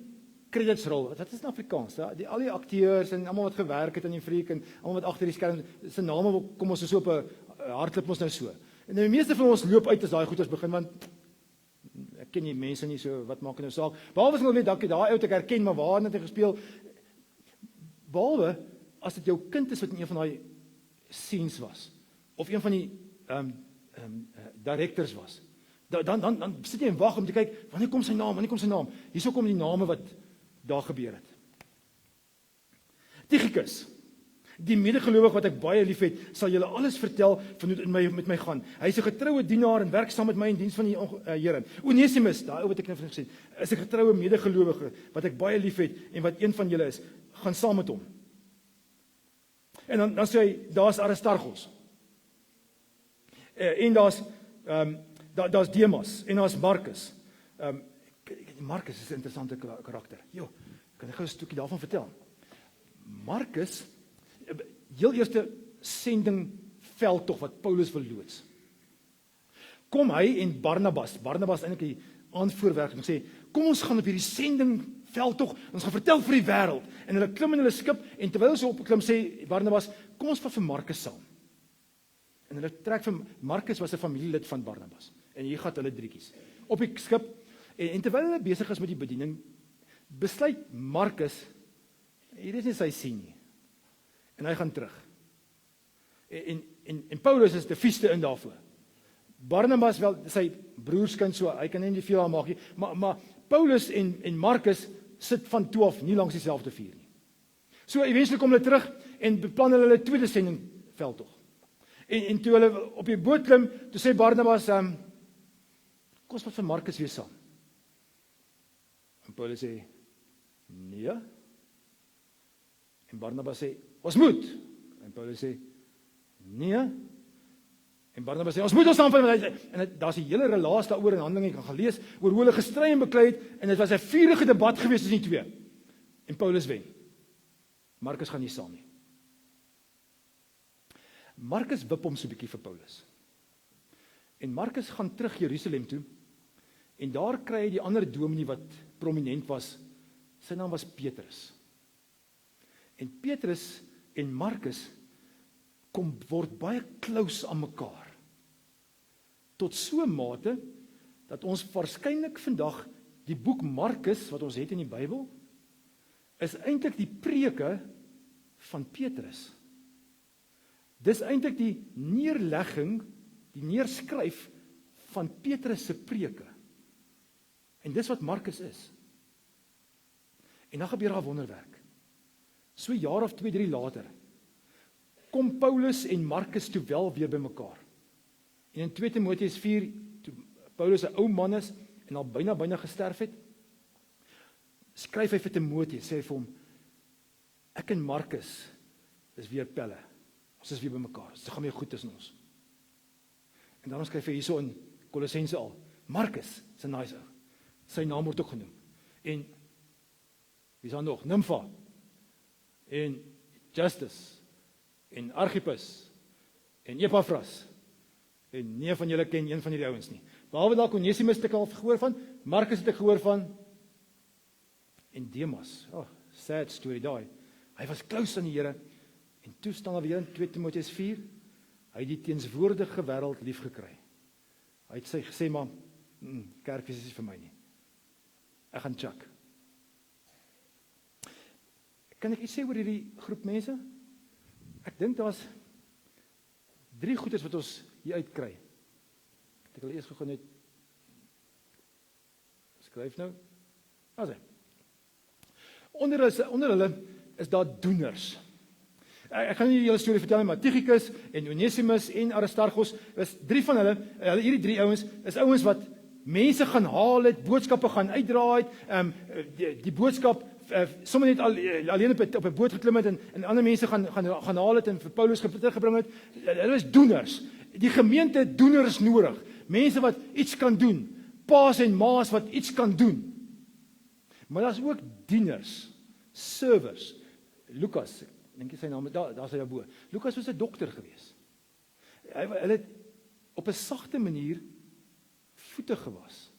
credits rol. Wat is in Afrikaans? Al die akteurs en almal wat gewerk het aan die fliek en almal wat agter die skerm, se name kom ons so op 'n hardloop ons nou so. En die meeste van ons loop uit as daai goeters begin, want ek ken nie mense nie, so wat maak nou saak. Behalwe as ek weet, daai ou wat ek herken, maar waar het hy gespeel? Behalwe as dit jou kind is wat in een van daai scenes was, of een van die directors was. Dan sit jy en wag om te kyk, wanneer kom sy naam? Hierso kom die name wat daar gebeur het. Tychicus, die medegelowige wat ek baie lief het, sal julle alles vertel van hoe dit met my gaan. Hy is 'n getroue dienaar en werk saam met my in diens van die Here. Onesimus, daai ou wat ek net gesê het, is 'n getroue medegelowige wat ek baie lief het en wat een van julle is, gaan saam met hom. En dan sê hy, daar's Aristarchus. En daar's Demas en daar's Markus. Markus is 'n interessante karakter. Kan ek gou 'n stukkie daarvan vertel? Markus, heel eerste sending veldtog wat Paulus wil loods. Kom hy en Barnabas eintlik die aanvoerwerk en sê, kom ons gaan op hierdie sending veldtog, ons gaan vertel vir die wêreld. En hulle klim in hulle skip en terwyl hulle opklim sê Barnabas, kom ons vat vir Markus saam. En hulle trek vir Markus was 'n familielid van Barnabas. En hier gaan hulle drietjies op die skip. En terwyl hulle besig is met die bediening, besluit Markus, hier is nie sy sien nie. En hy gaan terug. En Paulus is die vieste in daarvoor. Barnabas wel sy broerskind, so hy kan nie veel aan maak nie, maar Paulus en Markus sit van 12 nie langs dieselfde vuur nie. So eventueel kom hulle terug en beplan hulle tweede sending veldtog. En toe hulle op die boot klim, toe sê Barnabas, kom ons vat vir Markus weer saam. En Paulus sê, nee. En Barnabas sê, ons moet. En Paulus sê, nee. En Barnabas sê, ons moet ons saamvat. En daar's 'n hele relaas daaroor in Handelinge, ek gaan gelees, oor hoe hulle gestry en beklei het, en dit was 'n vurige debat geweest tussen die twee. En Paulus wen. Markus gaan nie saam nie. Markus wip hom so 'n bietjie vir Paulus. En Markus gaan terug Jerusalem toe, en daar kry hy die ander dominee wat prominent was, sy naam was Petrus. En Petrus en Markus word baie close aan mekaar. Tot so 'n mate, dat ons waarskynlik vandag die boek Markus, wat ons het in die Bybel, is eintlik die preke van Petrus. Dis eintlik die neerlegging, die neerskryf van Petrus se preke. En dis wat Markus is. En dan gebeur daar 'n wonderwerk. So 'n jaar of 2, 3 later, kom Paulus en Markus toe wel weer by mekaar. En in 2 Timoteus 4, toe Paulus 'n ou man is en al byna gesterf het, skryf hy vir Timoteus, sê hy vir hom, ek en Markus is weer pelle. Ons is weer by mekaar. Dit gaan weer goed tussen ons. En dan skryf hy hierso in Kolossense al, Markus, is 'n nice ou. Sy naam word ook genoem. En wie is daar nog? Nympha. En Justus. En Archippus. En Epaphras. En nie van julle ken een van hierdie ouens nie. Behalwe dalk Onesimus het ek al gehoor van, Markus het ek gehoor van, en Demas. Sad story daai. Hy was close aan die Here, en toe staan daar weer in 2 Timoteus 4, hy het die teenswoordige wêreld lief gekry. Hy het gesê, maar Kerkwees is nie vir my nie. Ek gaan check. Kan ek iets sê oor hierdie groep mense? Ek dink daar's 3 goeders wat ons hier uitkry. Ek wil eers gou net skryf nou. Asai. Onder hulle is daar doeners. Ek gaan nie die hele storie vertel nie, maar Tychicus en Onesimus en Aristarchus, is 3 van hulle, hierdie 3 ouens, is ouens wat mense gaan haal het, boodskappe gaan uitdra het, die boodskap, sommer net alleen op 'n boot geklim het en ander mense gaan haal het en vir Paulus teruggebring het. Hulle is doeners. Die gemeente het doeners nodig. Mense wat iets kan doen. Paas en maas wat iets kan doen. Maar daar's ook dieners, servers. Lukas, ek dink sy naam, daar's hy daarbo. Lukas was 'n dokter gewees. Hy het op 'n sagte manier voete gewas.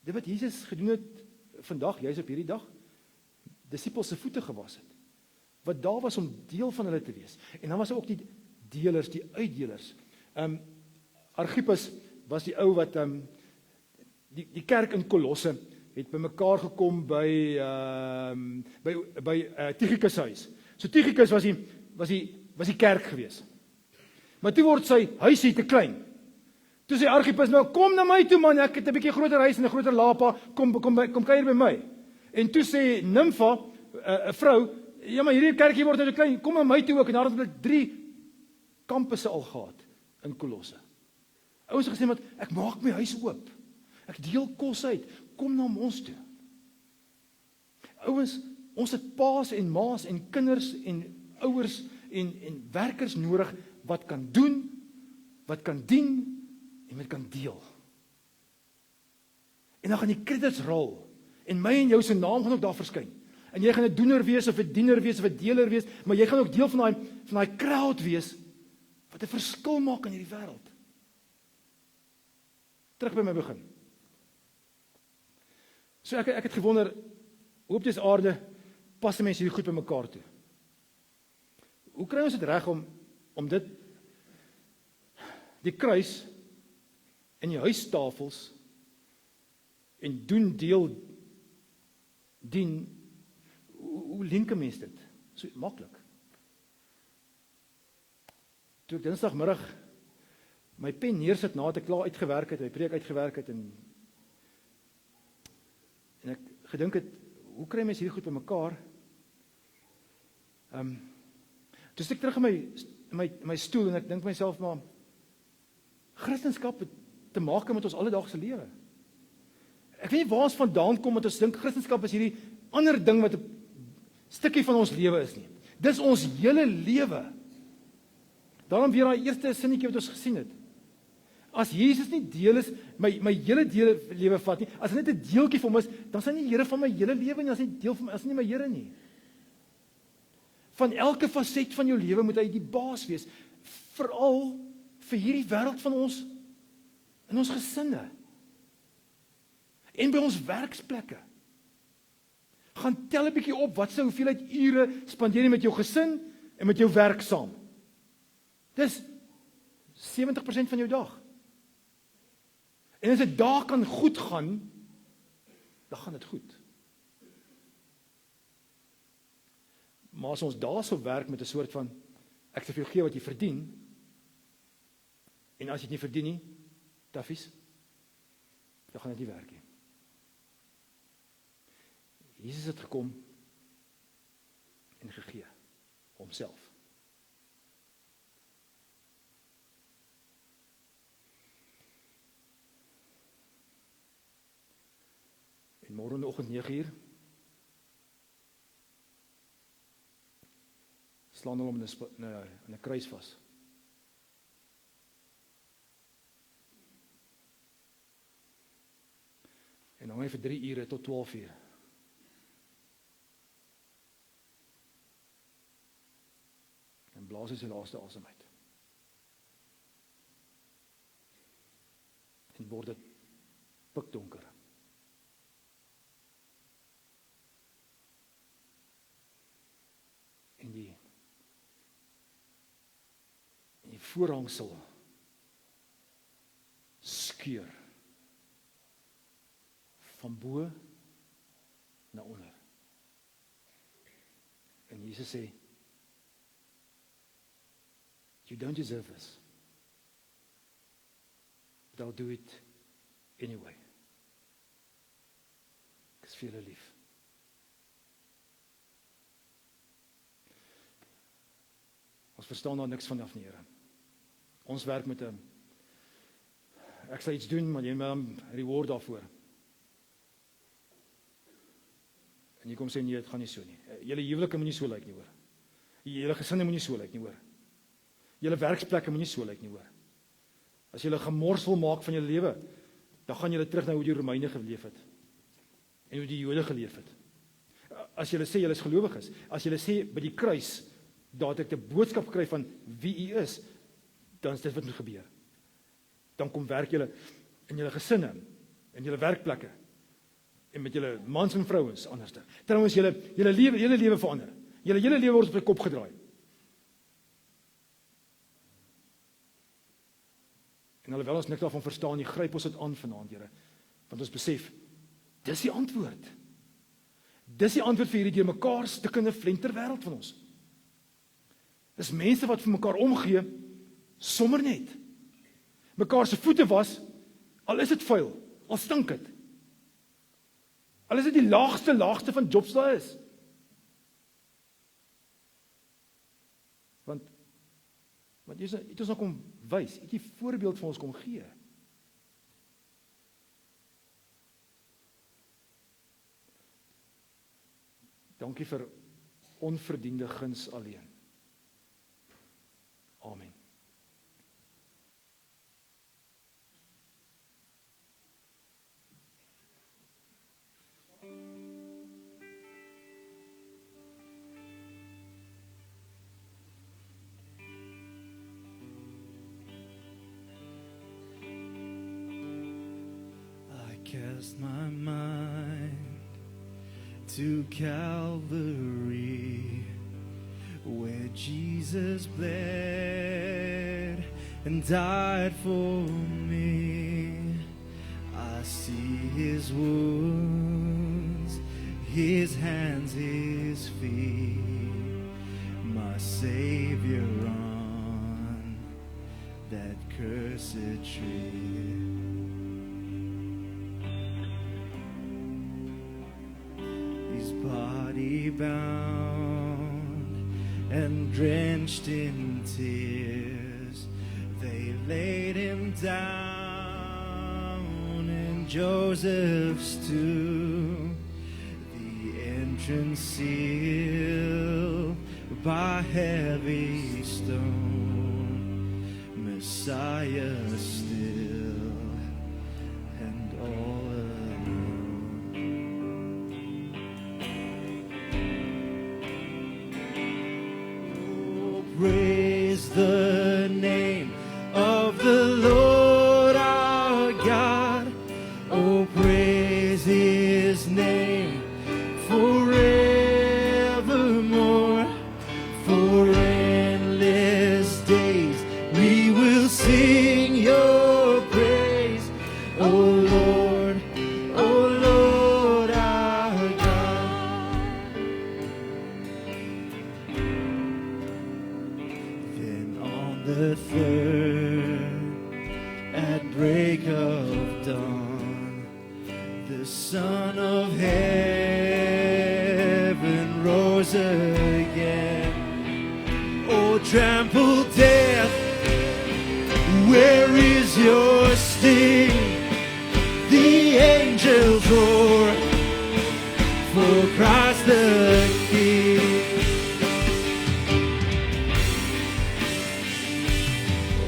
Dit wat Jesus gedoen het vandag, jy's op hierdie dag, disippels se voete gewas het. Wat daar was om deel van hulle te wees. En dan was daar ook die deelers, die uitdelers. Archippus was die ou wat die kerk in Kolosse het bymekaar gekom by Tychicus huis. So Tychicus was die kerk gewees. Maar toe word sy huisie te klein. Toe sê Archippus, nou kom na my toe man, ek het 'n bietjie groter huis en 'n groter lapa, kom kuier by my. En toe sê Nympha, 'n vrou, ja maar hierdie kerkie word nou te klein, kom na my toe ook. En daar het hulle 3 kampusse al gehad in Kolosse. Ouens het gesê, maar ek maak my huis oop. Ek deel kos uit. Kom na ons toe. Ouens, ons het paas en maas en kinders en ouers en werkers nodig wat kan doen, wat kan dien en wat kan deel. En dan gaan die credits rol en my en jou se naam gaan ook daar verskyn. En jy gaan 'n doener wees of 'n diener wees of 'n deler wees, maar jy gaan ook deel van daai crowd wees wat 'n verskil maak in hierdie wêreld. Terug by my begin. So ek het gewonder, hoe op dese aarde pas die mense hierdie goed by mekaar toe? Hoe kry ons dit reg om dit, die kruis en die huistafels en doen deel dien, hoe link 'n mens dit? So maklik. Toe ek Dinsdagmiddag my pen neersit nadat ek klaar uitgewerk het, my preek uitgewerk het en ek gedink het, hoe kry mens hierdie goed by mekaar? Toe sit ek terug in my stoel en ek dink myself, maar Christendom het te maak met ons alledaagse lewe. Ek weet nie waar ons vandaan kom dat ons dink Christendom is hierdie ander ding wat 'n stukkie van ons lewe is nie. Dis ons hele lewe. Daarom weer daai eerste sinnetjie wat ons gesien het. As Jesus nie deel is, my hele lewe vat nie, as hy net 'n deeltjie van hom is, dan is hy nie Here van my hele lewe nie, as hy deel van my, as hy nie my Here nie. Van elke faset van jou lewe moet hy die baas wees, veral vir hierdie wêreld van ons, in ons gesinne, en by ons werksplekke. Gaan tel 'n bietjie op, wat se hoeveelheid ure spandeer jy met jou gesin en met jou werk saam. Dis 70% van jou dag. En as dit daar kan goed gaan, dan gaan dit goed. Maar as ons daar sou werk met 'n soort van, ek sal vir jou gee wat jy verdien, en as jy dit nie verdien nie, taffies, dan gaan dit nie werk nie. Jesus het gekom en gegee, homself. En môre in die oggend 9:00 slaan hulle hom in 'n kruis vas. En hang hy vir 3 ure tot 12 uur. En blaas hy sy laaste asem uit. En word dit pikdonker. En die voorhangsel skeur. van bo na onder. En Jesus sê, you don't deserve this, but I'll do it anyway. Ek is vir julle lief. Ons verstaan daar niks vanaf nie, Here. Ons werk met 'n ek sal iets doen, maar jy moet 'n reward daarvoor. En jy kom sê nee, dit gaan nie so nie. Julle huwelike moet nie so lyk nie, hoor. Julle gesinne moet nie so lyk nie, hoor. Julle werksplekke moet nie so lyk nie, hoor. As julle gemors wil maak van julle lewe, dan gaan julle terug na hoe die Romeine geleef het en hoe die Jode geleef het. As julle sê julle is gelowiges, as julle sê by die kruis dat ek 'n boodskap kry van wie u is, dan is dit wat moet gebeur. Dan kom werk julle in julle gesinne, in julle werkplekke en met julle mans en vrouens anders. Trouwens julle lewe verander. Julle lewe word op die kop gedraai. En alhoewel ons niks daarvan verstaan nie, gryp ons dit aan vanaand, Here. Want ons besef, dis die antwoord. Dis die antwoord vir hierdie deur mekaar stikkende flenter wêreld van ons. Dis mense wat vir mekaar omgee, sommer net. Mekaar se voete was, al is dit vuil, al stink dit. Al is dit die laagste van jobs daar is. Want jy het ons nou kom wys, het jy voorbeeld van ons kom gee. Dankie vir onverdiende guns alleen. Amen. I cast my mind to Calvary, where Jesus bled and died for me. I see his wounds, his hands, his feet, my Savior on that cursed tree. His body bound and drenched in tears, they laid him down in Joseph's tomb, the entrance sealed by heavy stone, Messiah still and all alone. Oh, praise the name of the Lord our God. Oh, praise his name forevermore. For endless days we will sing your praise. Oh Lord our God. Then on the third, at break of dawn, the Son of Heaven rose again. Oh, trample death, where is your sting? The angels roar for Christ the King.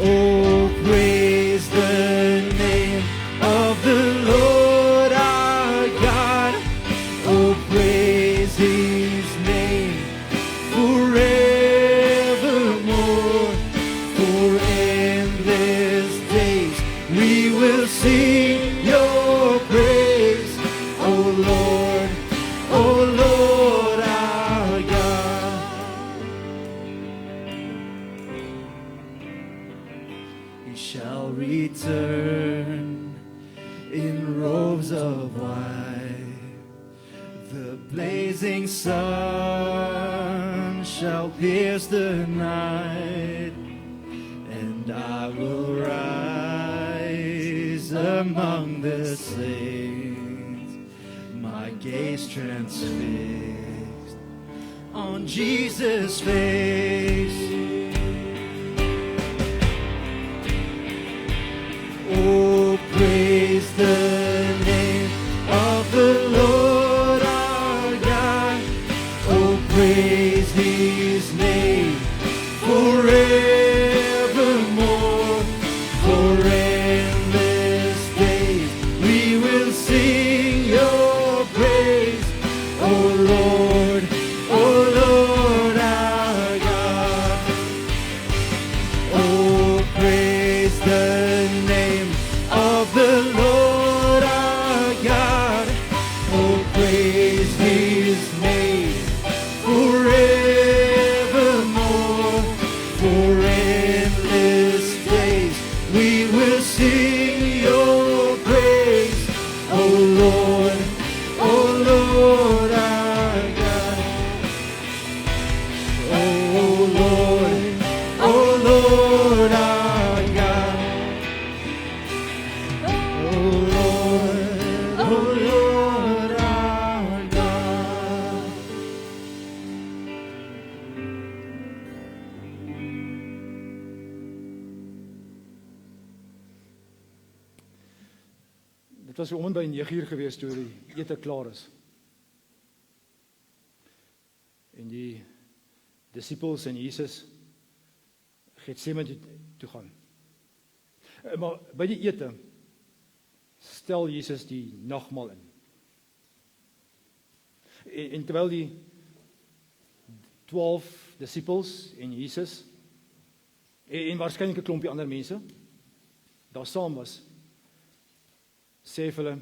Oh, praise the name of the Lord our God. Oh, praise his name forevermore. For endless days we will sing your praise. Oh Lord our God. He shall return in robes of white, blazing sun shall pierce the night, and I will rise among the saints, my gaze transfixed on Jesus' face. Oh, praise the name of the Lord our God. Oh, praise His name forevermore. For endless days we will sing your praise. Oh Lord our God. Oh, praise the name of the Lord our God. Oh, praise His name forevermore. For endless days we will sing your praise. Oh Lord our God. Oh Lord our God. Oh Lord our God. Dit was om en by 9:00 gewees toe die ete klaar is. En die disippels en Jesus Getsemane toe gaan. Maar by die ete stel Jesus die nagmaal in. En terwyl die 12 disippels en Jesus en waarskynlik 'n klompie ander mense daar saam was, sê vir hulle,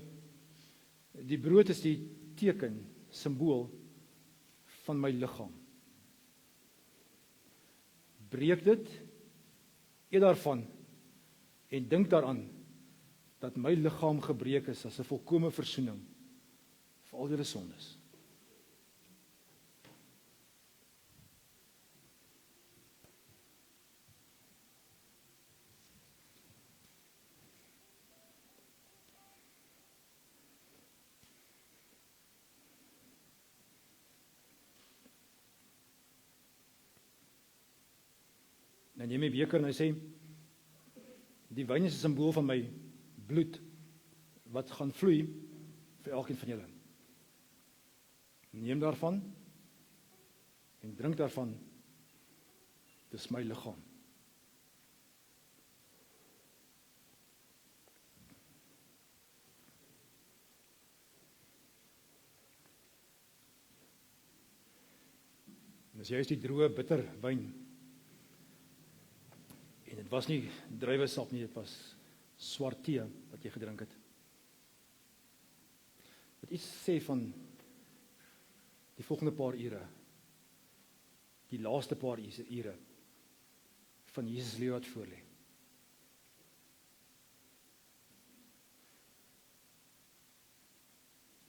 die brood is die teken, simbool van my liggaam. Breek dit, eet daarvan en dink daaraan dat my liggaam gebreek is as 'n volkomme versoening vir al julle sondes. Dan neem hy beker en hy sê, die wyn is 'n simbool van my bloed, wat gaan vloei vir elkeen van julle. Neem daarvan, en drink daarvan, dis my liggaam. En dis juist die droë, bitter wyn. En dit was nie druiwesap nie, dit was swart tee wat jy gedrink het. Wat iets sê van die volgende paar ure, die laaste paar ure van Jesus lewe wat voor lê.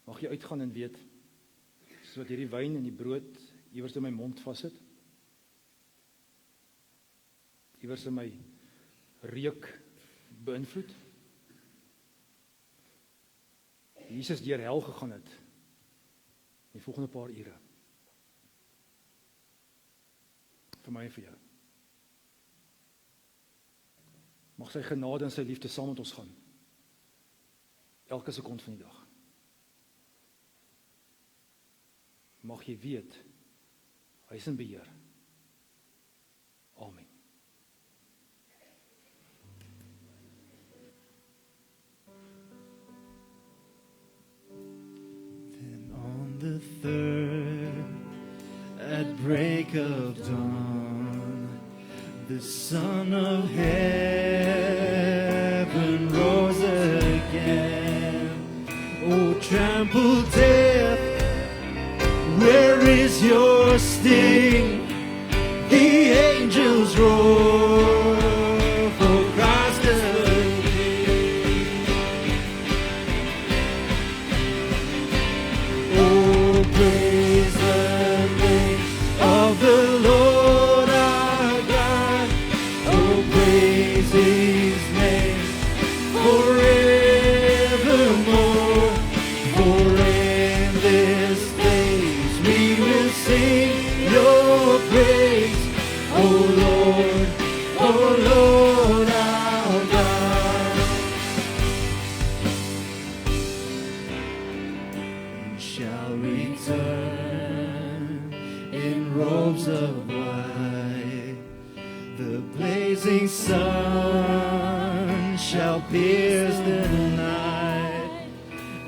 Mag jy uitgaan en weet, soos wat hierdie wyn en die brood iewers in my mond vassit, iewers in my reuk beïnvloed. Jesus deur hel gegaan het, die volgende paar ure. Vir my en vir jou. Mag sy genade en sy liefde saam met ons gaan. Elke sekond van die dag. Mag jy weet, hy is in beheer. Amen. The third, at break of dawn, the Son of Heaven rose again. Oh, trample death, where is your sting? The angels roar for Christ the King. Oh, praise the name of the Lord our God. Oh, praise His name forevermore. For endless days we will sing your praise, oh Lord our God. We shall return in robes of white. The blazing sun shall pierce the night,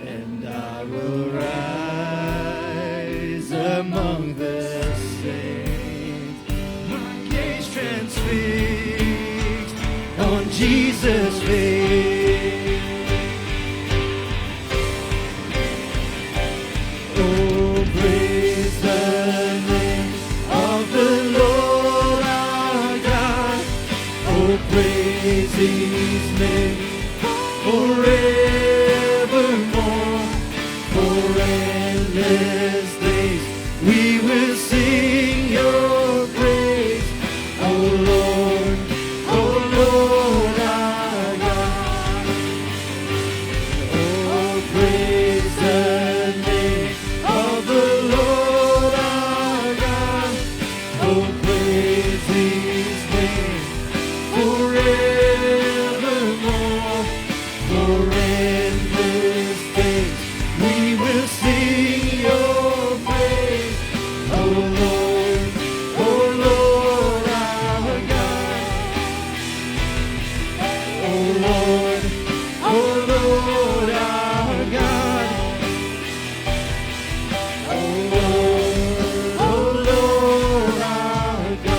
and I will rise among the saints. My gaze transfixed on Jesus' face. Oh, praise the name of the Lord our God. Oh, praise His name forevermore. For endless days we will sing your praise, oh Lord our God. Oh, praise the name of the Lord our God. Oh, praise His name forevermore. For endless days we will sing your praise, oh Lord our God. Oh Lord our God. Oh Lord our God.